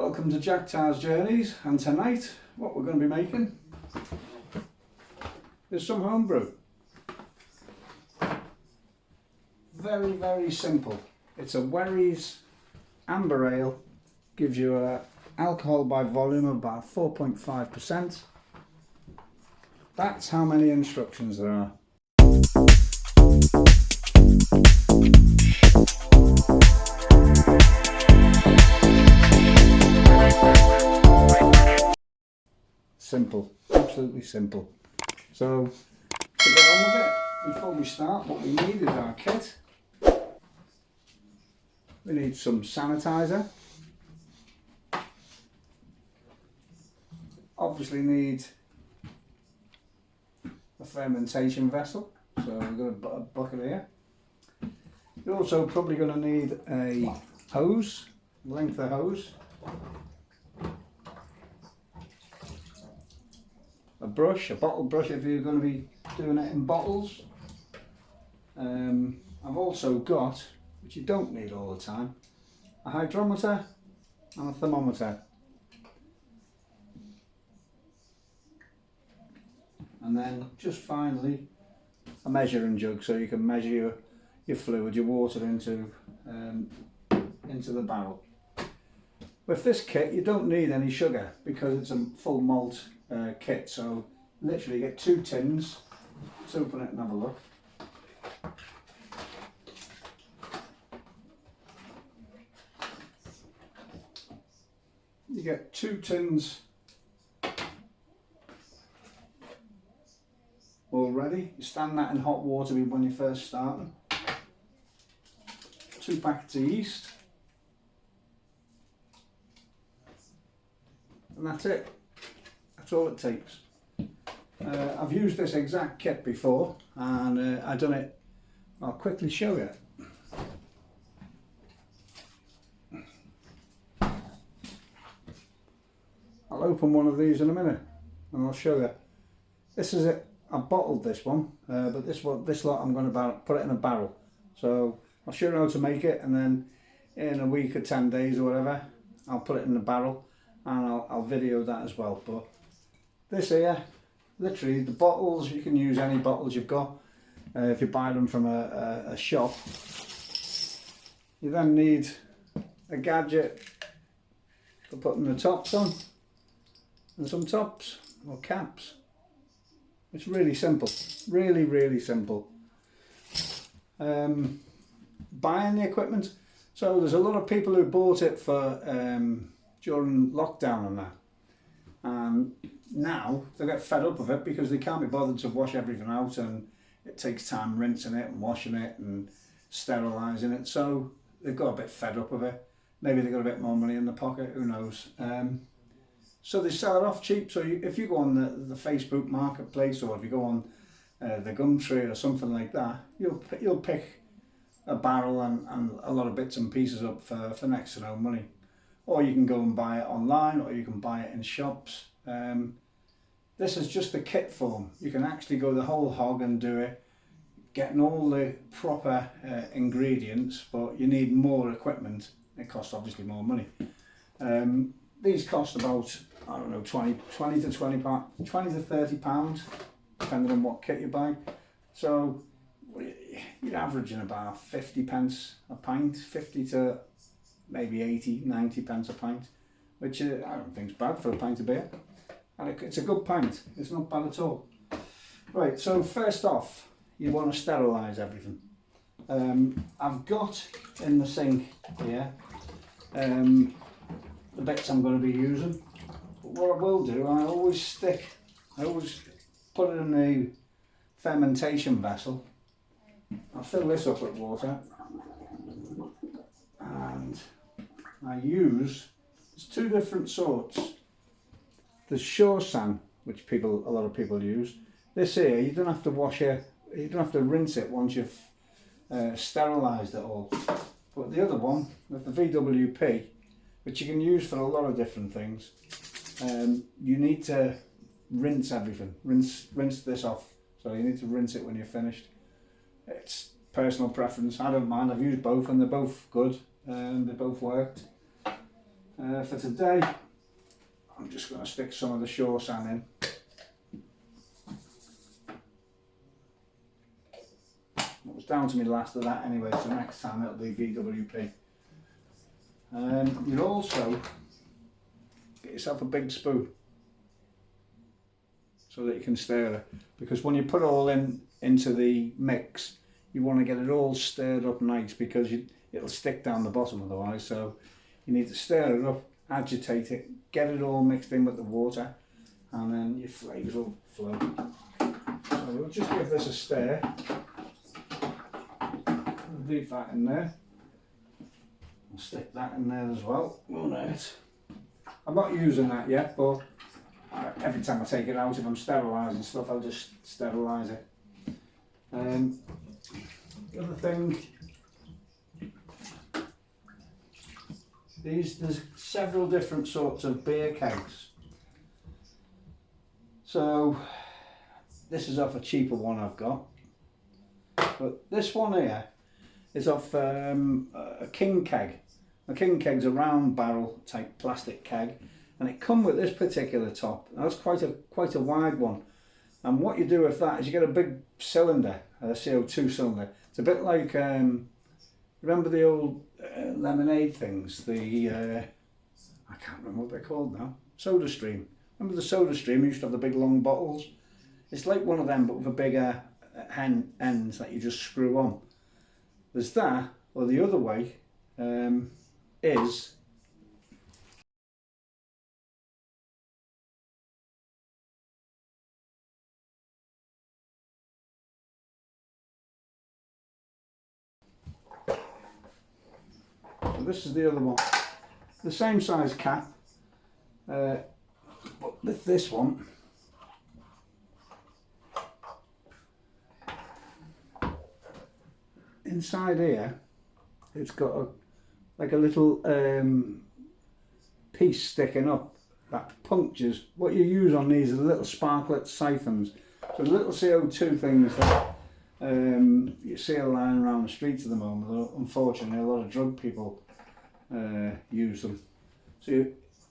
Welcome to Jack Tar's Journeys, and tonight what we're going to be making is some homebrew. Very, very simple. It's a Wherrys amber ale, gives you a alcohol by volume of about 4.5%. That's how many instructions there are. Simple, absolutely simple. So to get on with it, before we start, what we need is our kit. We need some sanitizer. Obviously need a fermentation vessel, so we've got a bucket here. You're also probably going to need a hose, length of hose, a brush, a bottle brush if you're going to be doing it in bottles. I've also got, which you don't need all the time, a hydrometer and a thermometer. And then just finally a measuring jug so you can measure your fluid, your water into the barrel. With this kit you don't need any sugar because it's a full malt kit, so literally get 2 tins. Let's open it and have a look. You get 2 tins already. You stand that in hot water when you're first starting. 2 packets of yeast. And that's it. That's all it takes. I've used this exact kit before and I've done it. I'll quickly show you. I'll open one of these in a minute and I'll show you. This is it. I bottled this one, but this lot I'm going to put it in a barrel. So I'll show you how to make it, and then in a week or 10 days or whatever, I'll put it in the barrel and I'll video that as well. But this here, literally the bottles, you can use any bottles you've got if you buy them from a shop. You then need a gadget for putting the tops on, and some tops or caps. It's really simple, really, really simple. Buying the equipment. So there's a lot of people who bought it for during lockdown and that. And now they get fed up of it because they can't be bothered to wash everything out, and it takes time rinsing it and washing it and sterilising it. So they've got a bit fed up of it. Maybe they got a bit more money in the pocket, who knows. So they sell it off cheap. So if you go on the Facebook marketplace, or if you go on the Gumtree or something like that, you'll pick a barrel and a lot of bits and pieces up for next to no money. Or you can go and buy it online, or you can buy it in shops. This is just the kit form. You can actually go the whole hog and do it, getting all the proper ingredients, but you need more equipment. It costs obviously more money. These cost about, I don't know, 20 to 30 pounds, depending on what kit you buy. So you're averaging about 50 pence a pint, 50 to maybe 80, 90 pence a pint, which I don't think is bad for a pint of beer. And it's a good pint, it's not bad at all. Right, so first off, you want to sterilise everything. I've got in the sink here the bits I'm going to be using. But what I will do, I always put it in a fermentation vessel. I'll fill this up with water, and I use, there's 2 different sorts. There's Shore San, which a lot of people use. This here, you don't have to wash it, you don't have to rinse it once you've sterilised it all. But the other one, with the VWP, which you can use for a lot of different things, you need to rinse everything, rinse this off. So you need to rinse it when you're finished. It's personal preference. I don't mind. I've used both and they're both good and they both worked. For today, I'm just going to stick some of the shore sand in. It was down to me last of that anyway, so next time it'll be VWP. You also get yourself a big spoon so that you can stir it, because when you put it all into the mix, you want to get it all stirred up nice, because it'll stick down the bottom otherwise. So you need to stir it up, agitate it, get it all mixed in with the water, and then your flavours will flow. So we'll just give this a stir. Leave that in there. I'll stick that in there as well. I'm not using that yet, but every time I take it out, if I'm sterilising stuff, I'll just sterilise it. The other thing, there's several different sorts of beer kegs. So this is off a cheaper one I've got, but this one here is off a king keg. A king keg's a round barrel type plastic keg, and it come with this particular top. That's quite a wide one. And what you do with that is you get a big cylinder, a CO2 cylinder. It's a bit like remember the old lemonade things, the I can't remember what they're called now. Soda stream. Remember the soda stream? You used to have the big long bottles. It's like one of them, but with a bigger ends that you just screw on. There's that, or the other way is so this is the other one, the same size cap, but with this one inside here, it's got like a little piece sticking up that punctures. What you use on these are little sparklet siphons, so little CO2 things that you see lying around the streets at the moment. Unfortunately, a lot of drug people use them. So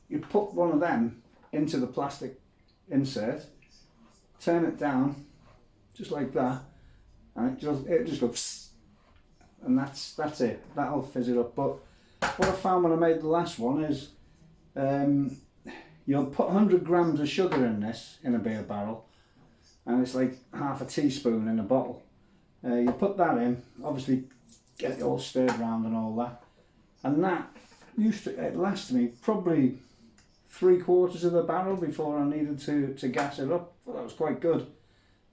you put one of them into the plastic insert, turn it down just like that, and it just goes, and that's it. That'll fizz it up. But what I found when I made the last one is you'll put 100 grams of sugar in this, in a beer barrel, and it's like half a teaspoon in a bottle. You put that in, obviously get it all stirred around and all that, and that it lasted me probably 3/4 of the barrel before I needed to gas it up. Well, that was quite good.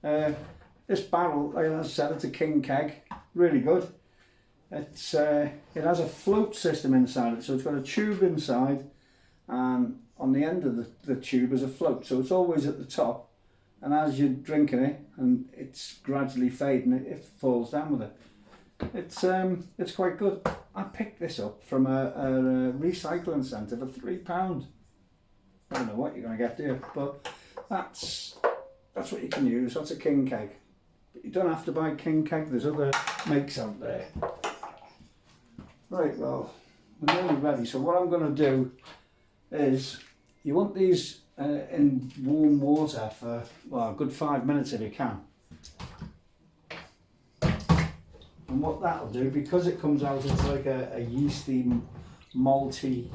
This barrel, like I said, it's a king keg, really good. It has a float system inside it, so it's got a tube inside, and on the end of the tube is a float, so it's always at the top, and as you're drinking it and it's gradually fading, it falls down with it. It's quite good. I picked this up from a recycling centre for £3. I don't know what you're going to get there, but that's what you can use. That's a king keg. But you don't have to buy king keg, there's other makes out there. Right, well, we're nearly ready. So what I'm going to do is, you want these in warm water for, well, a good 5 minutes if you can. And what that'll do, because it comes out as like a yeasty, malty,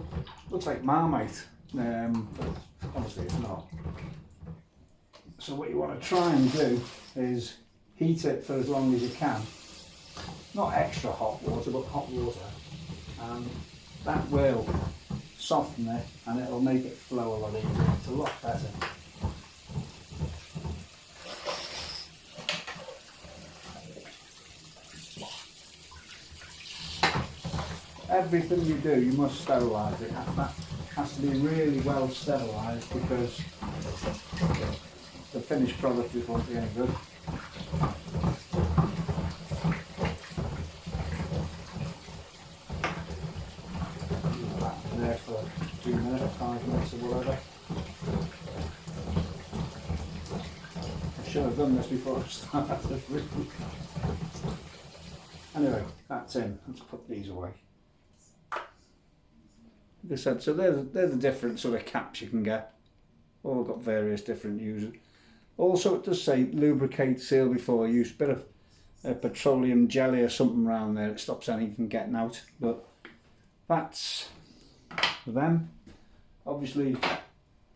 looks like Marmite, but obviously it's not. So what you want to try and do is heat it for as long as you can. Not extra hot water, but hot water. And that will soften it, and it'll make it flow a lot easier. It's a lot better. Everything you do, you must sterilise it. That has to be really well sterilised, because the finished product just won't be any good. There for 2 minutes, 5 minutes or whatever. I should have done this before I started. Anyway, that's in. Let's put these away. like I said, so they're the different sort of caps you can get. All got various different uses. Also, it does say lubricate seal before use. Bit of petroleum jelly or something around there. It stops anything from getting out. But that's for them. Obviously,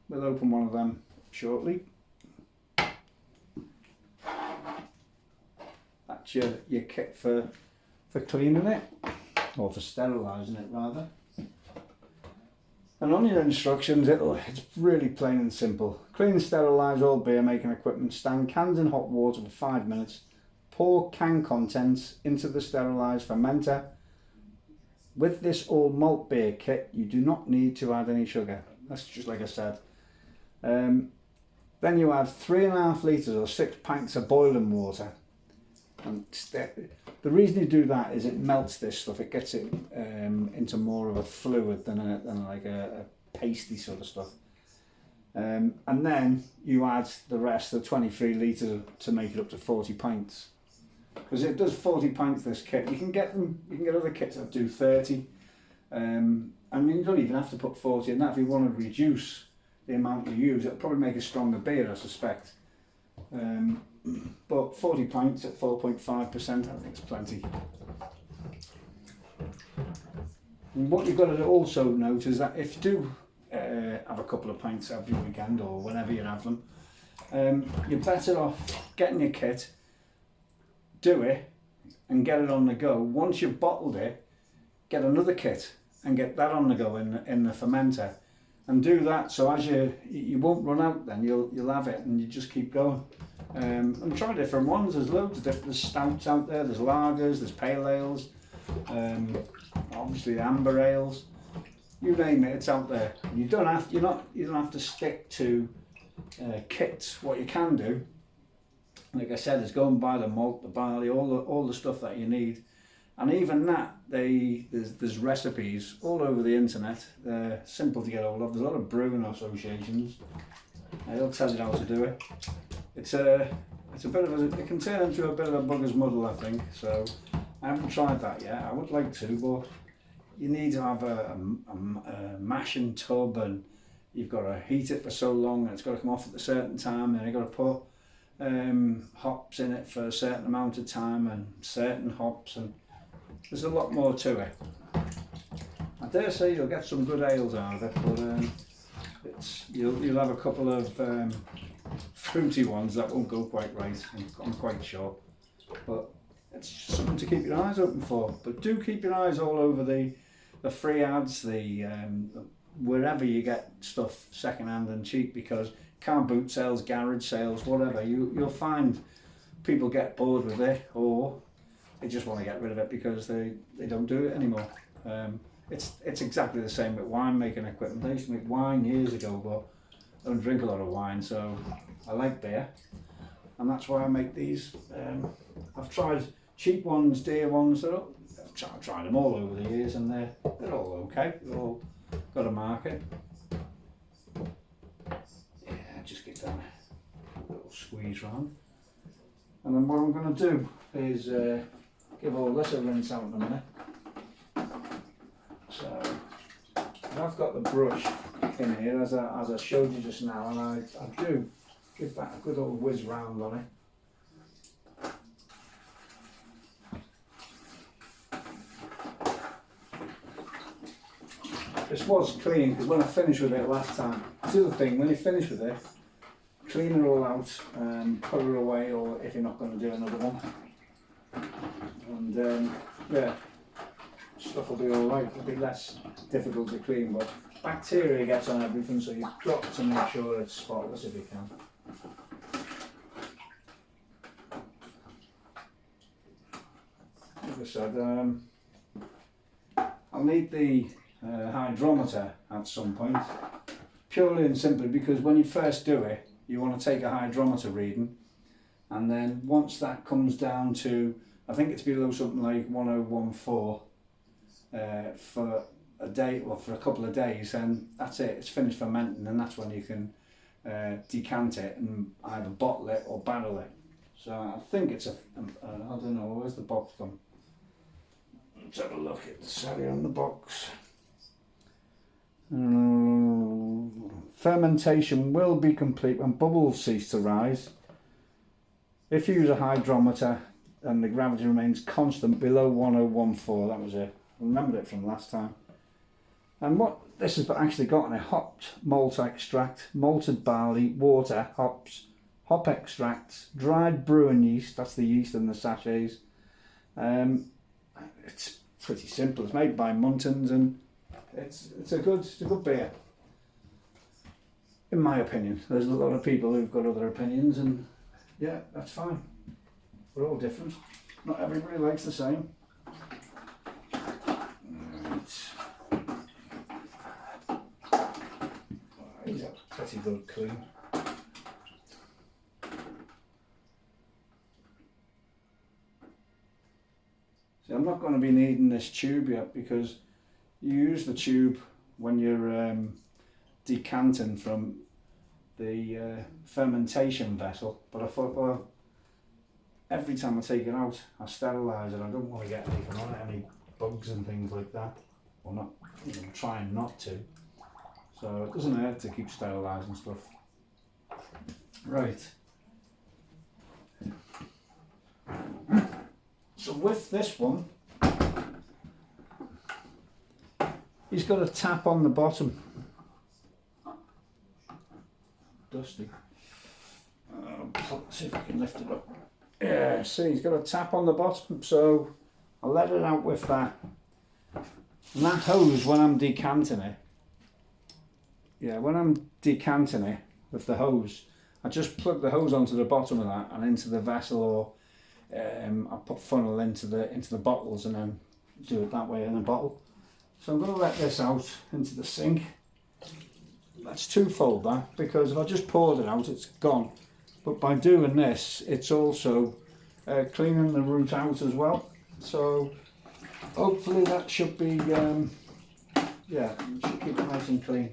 we'll open one of them shortly. That's your kit for cleaning it, or for sterilising it rather. And on your instructions, it's really plain and simple. Clean and sterilise all beer making equipment. Stand cans in hot water for 5 minutes. Pour can contents into the sterilised fermenter. With this all malt beer kit, you do not need to add any sugar. That's just like I said. Then you add 3.5 litres or 6 pints of boiling water. And the reason you do that is it melts this stuff. It gets it into more of a fluid than like a pasty sort of stuff. And then you add the rest, the 23 litres, to make it up to 40 pints. Because it does 40 pints, this kit. You can get other kits that do 30. I mean, you don't even have to put 40 in that. If you want to reduce the amount you use, it'll probably make a stronger beer, I suspect. But 40 pints at 4.5%, I think it's plenty. And what you've got to also note is that if you do have a couple of pints every weekend or whenever you have them, you're better off getting your kit, do it, and get it on the go. Once you've bottled it, get another kit and get that on the go in the fermenter, and do that so as you won't run out. Then you'll have it and you just keep going. And try different ones. There's loads of different. There's stouts out there. There's lagers. There's pale ales. Obviously amber ales. You name it, it's out there. You don't have to stick to kits. What you can do, like I said, is go and buy the malt, the barley, all the stuff that you need. And even that, there's recipes all over the internet. They're simple to get hold of. There's a lot of brewing associations. They'll tell you how to do it. It's a bit of it can turn into a bit of a bugger's muddle, I think. So I haven't tried that yet. I would like to, but you need to have a mashing tub, and you've got to heat it for so long, and it's got to come off at a certain time, and you've got to put hops in it for a certain amount of time, and certain hops, and there's a lot more to it. I dare say you'll get some good ales out of it, but you'll have a couple of fruity ones that won't go quite right, I'm quite sure. But it's just something to keep your eyes open for. But do keep your eyes all over the free ads, wherever you get stuff second hand and cheap, because car boot sales, garage sales, whatever, you'll find people get bored with it, or they just want to get rid of it because they don't do it anymore. It's exactly the same with wine making equipment. I used to make wine years ago, but I don't drink a lot of wine, so I like beer, and that's why I make these. I've tried cheap ones, dear ones. I've tried them all over the years, and they're all okay. They've all got a market. Yeah, just get that little squeeze round, and then what I'm going to do is give all this a rinse out in a minute. So I've got the brush in here as I showed you just now, and I do give that a good old whiz round on it. This was clean because when I finished with it last time, it's the other thing, when you finish with it, clean her all out and put her away, or if you're not going to do another one. And yeah, stuff will be alright, it'll be less difficult to clean, but bacteria gets on everything, so you've got to make sure it's spotless if you can. Like I said, I'll need the hydrometer at some point, purely and simply because when you first do it, you want to take a hydrometer reading, and then once that comes down to, I think it's below something like 1014 for a day or for a couple of days, and that's it, it's finished fermenting, and that's when you can decant it and either bottle it or barrel it. So I think it's I don't know, where's the box from? Let's have a look at the celly on the box. Fermentation will be complete when bubbles cease to rise. If you use a hydrometer and the gravity remains constant below 1014, that was it. I remembered it from last time. And what this has actually got in it: hopped malt extract, malted barley, water, hops, hop extracts, dried brewing yeast, that's the yeast in the sachets. It's pretty simple. It's made by Muntons, and it's a good beer, in my opinion. There's a lot of people who've got other opinions, and yeah, that's fine. We're all different. Not everybody likes the same. He's a pretty good clean. See, I'm not going to be needing this tube yet, because you use the tube when you're decanting from the fermentation vessel, but I thought, well, every time I take it out I sterilise it. I don't want to get anything on it, any bugs and things like that. Well, not, I'm trying not to, so it doesn't hurt to keep sterilising stuff. Right, so with this one, he's got a tap on the bottom. Dusty. Let's see if I can lift it up. Yeah, see, he's got a tap on the bottom, so I'll let it out with that. And that hose, when I'm decanting it, when I'm decanting it with the hose, I just plug the hose onto the bottom of that and into the vessel, or I put funnel into the bottles and then do it that way in a bottle. So I'm going to let this out into the sink. That's twofold, that, because if I just poured it out, it's gone. But by doing this, it's also cleaning the root out as well. So hopefully that should be, it should keep it nice and clean.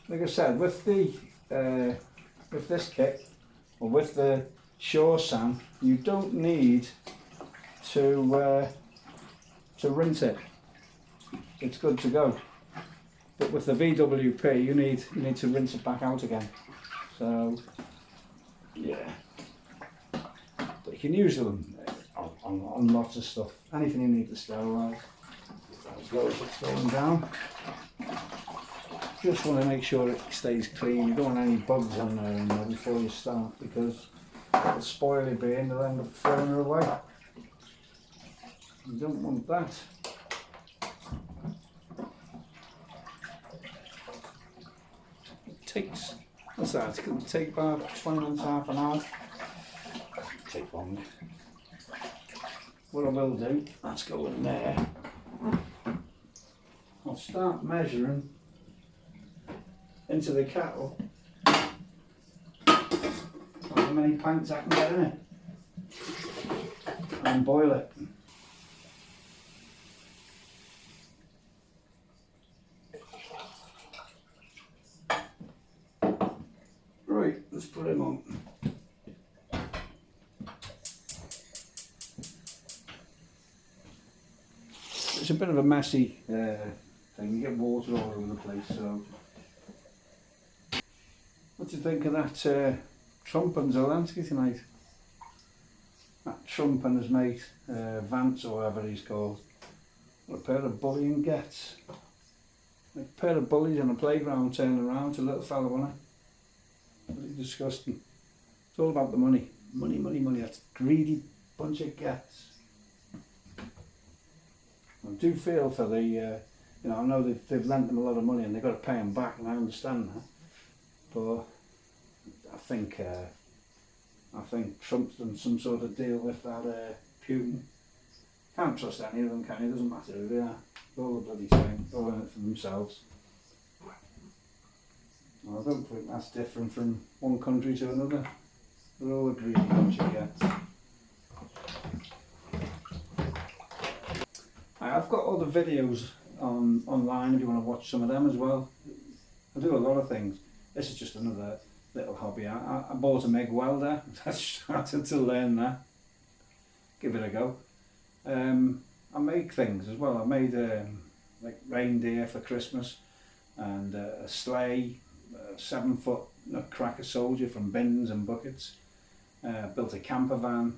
Like I said, with this kit, or with the Shore San, you don't need to rinse it. It's good to go. But with the VWP, you need to rinse it back out again. So yeah, but you can use them on lots of stuff. Anything you need to sterilise. As low as it's going down. Just want to make sure it stays clean. You don't want any bugs on there before you start, because it'll spoil your beer and they'll end up throwing her away. You don't want that. It takes, what's that? It's going to take about 20 minutes, half an hour. Take long. What I will do, let's go in there. I'll start measuring into the kettle how many pints I can get in it, and boil it. Right, let's put him on. It's a bit of a messy thing. You get water all over the place, so. What do you think of that Trump and Zelensky tonight? That Trump and his mate, Vance or whatever he's called. What a pair of bullying gets. Like a pair of bullies on a playground turning around to a little fella, wasn't it? Really disgusting. It's all about the money. Money, money, money. That's a greedy bunch of gets. I do feel for the, I know they've lent them a lot of money and they've got to pay them back, and I understand that. But I think Trump's done some sort of deal with that Putin. Can't trust any of them, can you? It doesn't matter who they are. They're all the bloody same. They're all in it for themselves. Well, I don't think that's different from one country to another. They're all a greedy bunch of gets. I've got other videos online if you want to watch some of them as well. I do a lot of things. This is just another little hobby. I bought a MIG welder. I started to learn that. Give it a go. I make things as well. I made like reindeer for Christmas, and a sleigh, a 7 foot nutcracker soldier from bins and buckets. Built a camper van.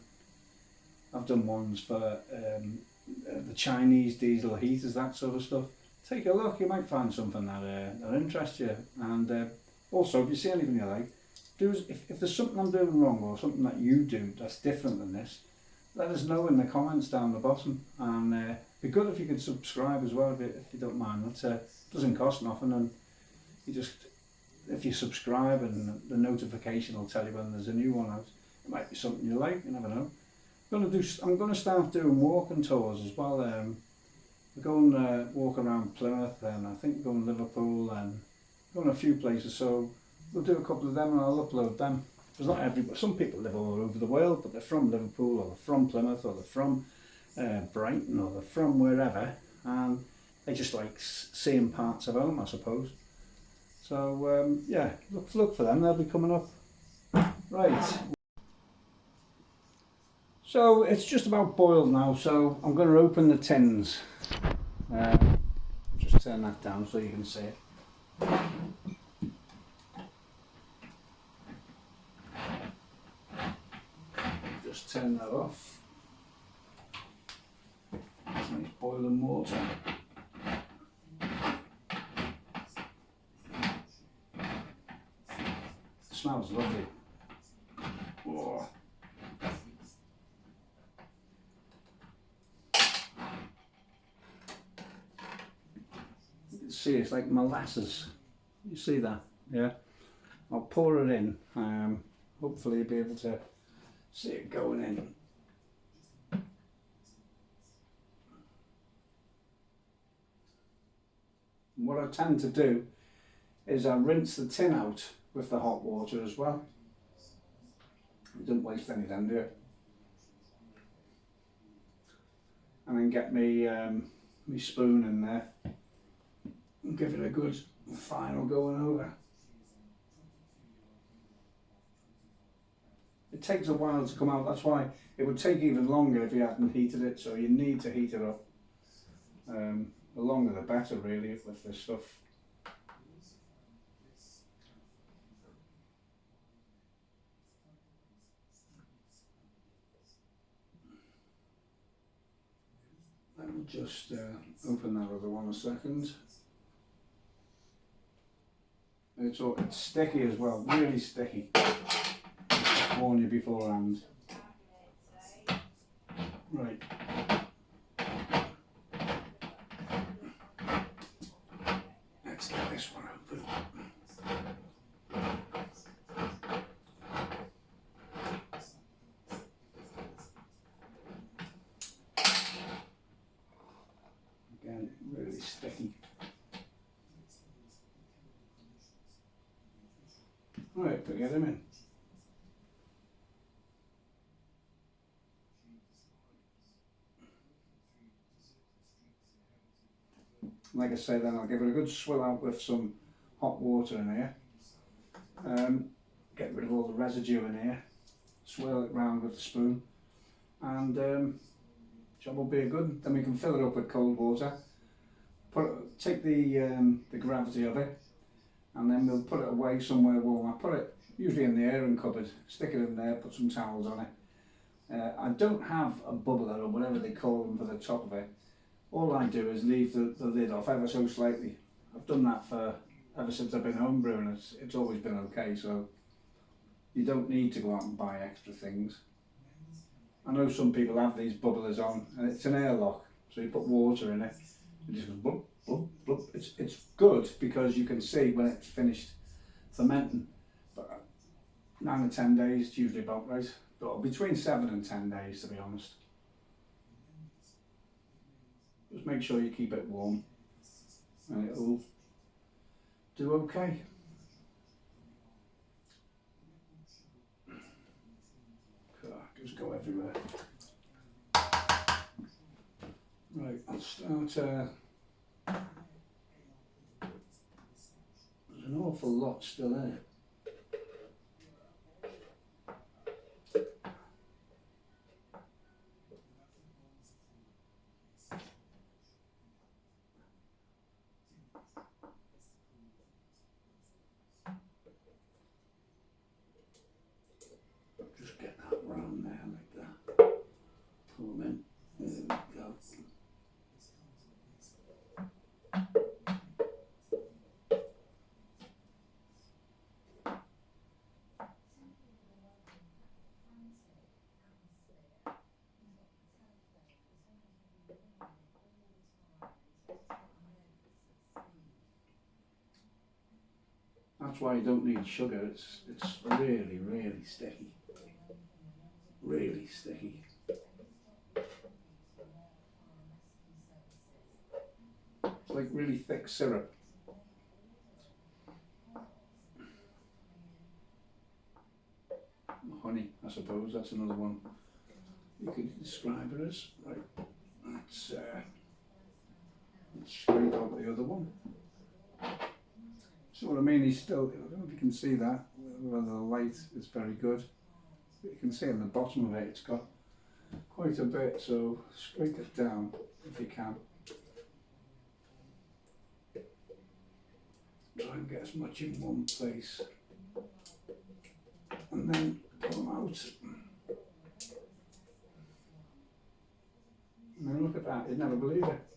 I've done ones for the Chinese diesel heaters, that sort of stuff. Take a look, you might find something that interests you. And also, if you see anything you like, if there's something I'm doing wrong or something that you do that's different than this, let us know in the comments down the bottom. And it'd be good if you could subscribe as well, if you don't mind. That doesn't cost nothing, and if you subscribe, and the notification will tell you when there's a new one out. It might be something you like, you never know. I'm going to start doing walking tours as well. We're going to walk around Plymouth, and I think we're going to Liverpool, and going a few places. So we'll do a couple of them and I'll upload them. Because not everybody, some people live all over the world, but they're from Liverpool, or they're from Plymouth, or they're from Brighton, or they're from wherever, and they just like seeing parts of home, I suppose. So yeah, look for them. They'll be coming up. Right. So it's just about boiled now, so I'm going to open the tins. Just turn that down so you can see it. Just turn that off. Nice boiling water. It smells lovely. Oh. See, it's like molasses. You see that? Yeah. I'll pour it in. Hopefully you'll be able to see it going in. And what I tend to do is I rinse the tin out with the hot water as well. You don't waste any then, do you? And then get me spoon in there and give it a good final going over. It takes a while to come out, that's why it would take even longer if you hadn't heated it, so you need to heat it up. The longer the better really with this stuff. Let me just open that other one a second. It's sticky as well, really sticky. I'll warn you beforehand. Right. Let's get this one open. Again, really sticky. Right, to get him in. Like I say, then I'll give it a good swill out with some hot water in here. Get rid of all the residue in here. Swirl it round with the spoon, and job will be good. Then we can fill it up with cold water. Take the gravity of it, and then we'll put it away somewhere warm. I put it usually in the airing cupboard, stick it in there, put some towels on it. I don't have a bubbler or whatever they call them for the top of it. All I do is leave the lid off ever so slightly. I've done that ever since I've been homebrewing, and it's always been okay, so you don't need to go out and buy extra things. I know some people have these bubblers on, and it's an airlock, so you put water in it, it just goes blub, blub, blub. It's good because you can see when it's finished fermenting, but 9 or 10 days is usually about right, but between 7 and 10 days to be honest. Just make sure you keep it warm and it'll do okay. Just go everywhere. Right, I'll start. There's an awful lot still in it. That's why you don't need sugar. It's really, really sticky. Really sticky. It's like really thick syrup. Honey, I suppose that's another one you could describe it as. Right, let's straight out the other one. So what I mean, he's still, I don't know if you can see that, whether the light is very good. But you can see on the bottom of it, it's got quite a bit, so scrape it down if you can. Try and get as much in one place. And then pull them out. And then look at that, you'd never believe it.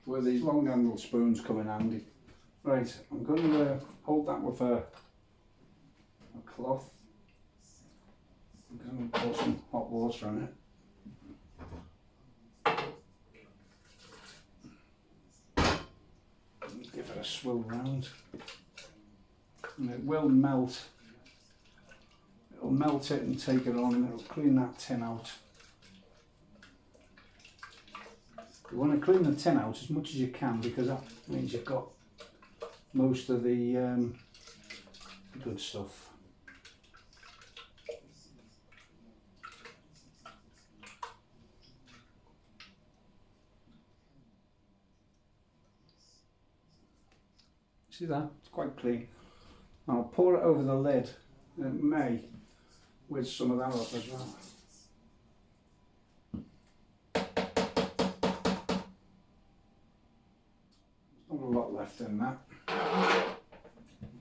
Where these long handled spoons come in handy. Right, I'm going to hold that with a cloth. I'm going to pour some hot water on it. Give it a swirl round. And it will melt. It'll melt it and take it on, and it'll clean that tin out. You want to clean the tin out as much as you can, because that means you've got most of the good stuff. See that? It's quite clean. I'll pour it over the lid, and it may with some of that up as well. Not a lot left in that.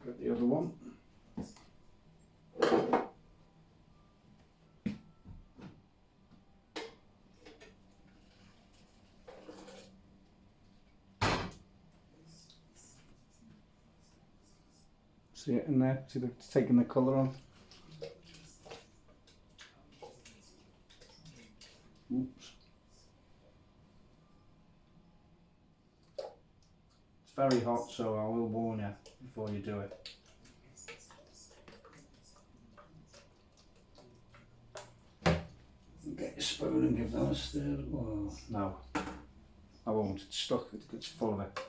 Get the other one. See it in there? See it's taking the colour on? Oops. It's very hot, so I will warn you before you do it. Get your spoon and give that a stir. Well, no, I won't. It's stuck. It's full of it.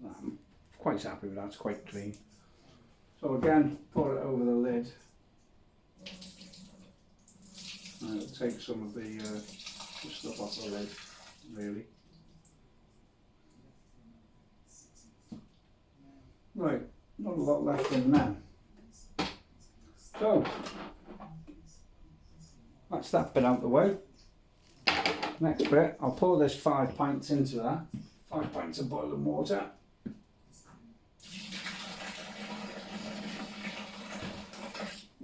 I'm quite happy with that. It's quite clean. So again, pour it over the lid. And it'll take some of the stuff off the lid, really. Right, not a lot left in there. So, that's that bit out the way. Next bit, I'll pour this 5 pints into that. 5 pints of boiling water.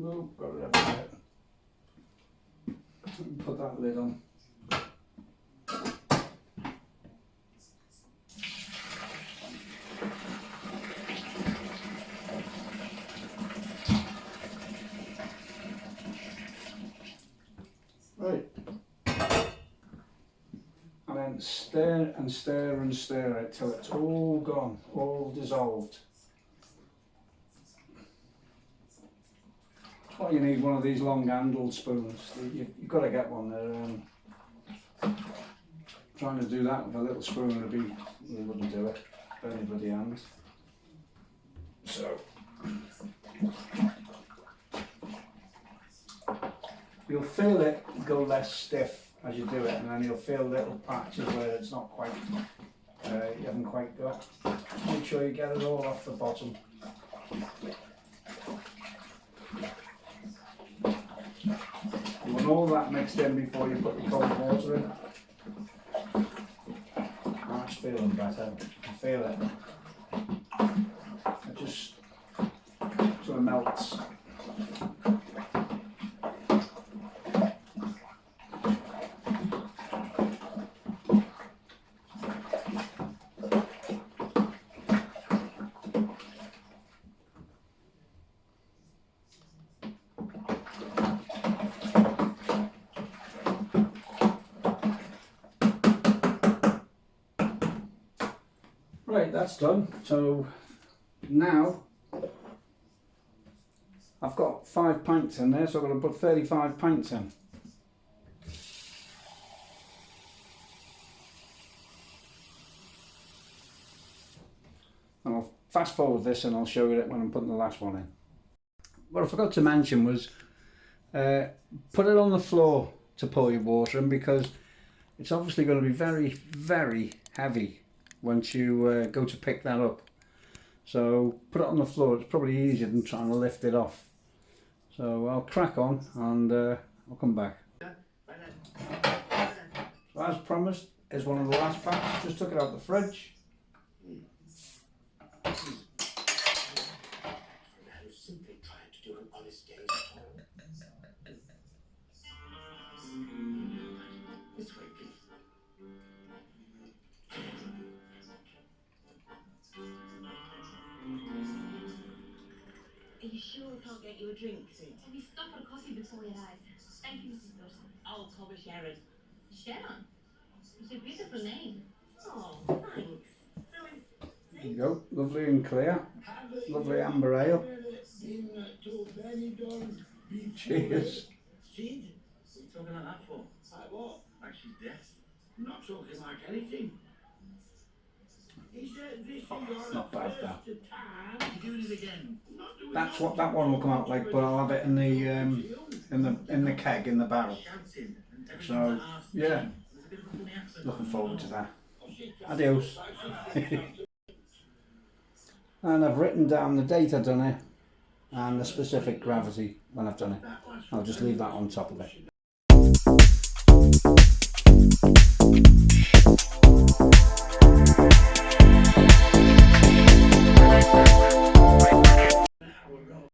Ooh, got it up a bit. Put that lid on. Right. And then stir and stir and stir it till it's all gone, all dissolved. Well, you need one of these long handled spoons. You've got to get one. Trying to do that with a little spoon you wouldn't do it. Burn bloody hands. So you'll feel it go less stiff as you do it, and then you'll feel little patches where it's not quite, you haven't quite got. Make sure you get it all off the bottom. You want all that mixed in before you put the cold water in. That's feeling better. I can feel it. I just Right, that's done. So now I've got 5 pints in there, so I'm going to put 35 pints in. And I'll fast forward this and I'll show you it when I'm putting the last one in. What I forgot to mention was put it on the floor to pour your water in, because it's obviously going to be very, very heavy once you go to pick that up. So put it on the floor, it's probably easier than trying to lift it off. So I'll crack on and I'll come back. So as promised, is one of the last packs. Just took it out of the fridge. Simply trying to do an honest day's toil. This way, please. Are you sure we can't get you a drink, Sid? Can we stop for coffee before we arrive? Thank you, Mrs. Dawson. I'll call her Sharon. Sharon? It's a beautiful name. Oh, thanks. So There you go, lovely and clear. Lovely amber ale. Cheers. Sid? What are you talking like that for? Like what? Like she's deaf. I'm not talking like anything. Is this your Not bad, that. time? You're doing it again. That's what that one will come out like, but I'll have it in the keg in the barrel. Shouting and everything So like half yeah, There's a bit of a funny accent. looking forward to that. Adios. And I've written down the date I've done it and the specific gravity when I've done it. I'll just leave that on top of it.